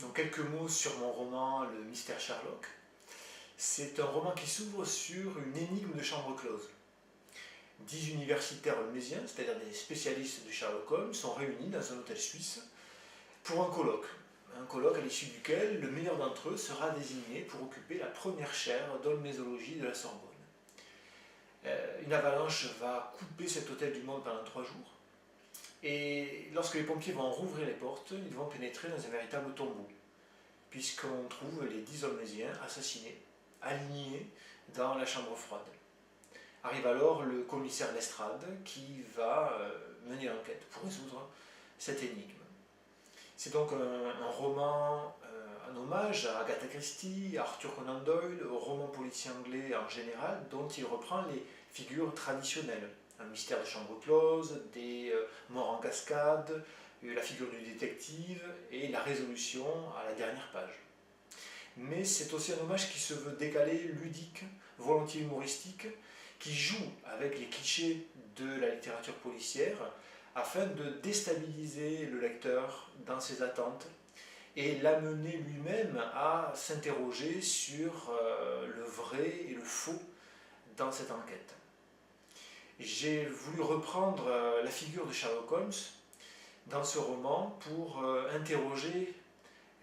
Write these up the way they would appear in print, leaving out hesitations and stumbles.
Donc quelques mots sur mon roman Le Mystère Sherlock. C'est un roman qui s'ouvre sur une énigme de chambre close. 10 universitaires holmésiens, c'est-à-dire des spécialistes de Sherlock Holmes, sont réunis dans un hôtel suisse pour un colloque. Un colloque à l'issue duquel le meilleur d'entre eux sera désigné pour occuper la première chaire d'holmésologie de la Sorbonne. Une avalanche va couper cet hôtel du monde pendant 3 jours. Et lorsque les pompiers vont rouvrir les portes, ils vont pénétrer dans un véritable tombeau, puisqu'on trouve les 10 holmésiens assassinés, alignés dans la chambre froide. Arrive alors le commissaire Lestrade qui va mener l'enquête pour résoudre cette énigme. C'est donc un roman, un hommage à Agatha Christie, à Arthur Conan Doyle, au roman policier anglais en général, dont il reprend les figures traditionnelles. Un mystère de chambre close, des morts en cascade, la figure du détective et la résolution à la dernière page. Mais c'est aussi un hommage qui se veut décalé, ludique, volontiers humoristique, qui joue avec les clichés de la littérature policière afin de déstabiliser le lecteur dans ses attentes et l'amener lui-même à s'interroger sur le vrai et le faux dans cette enquête. J'ai voulu reprendre la figure de Sherlock Holmes dans ce roman pour interroger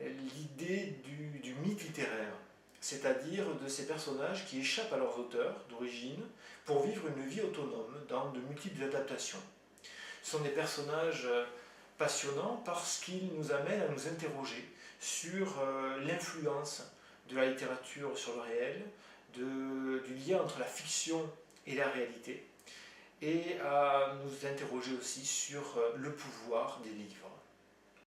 l'idée du mythe littéraire, c'est-à-dire de ces personnages qui échappent à leurs auteurs d'origine pour vivre une vie autonome dans de multiples adaptations. Ce sont des personnages passionnants parce qu'ils nous amènent à nous interroger sur l'influence de la littérature sur le réel, du lien entre la fiction et la réalité, et à nous interroger aussi sur le pouvoir des livres.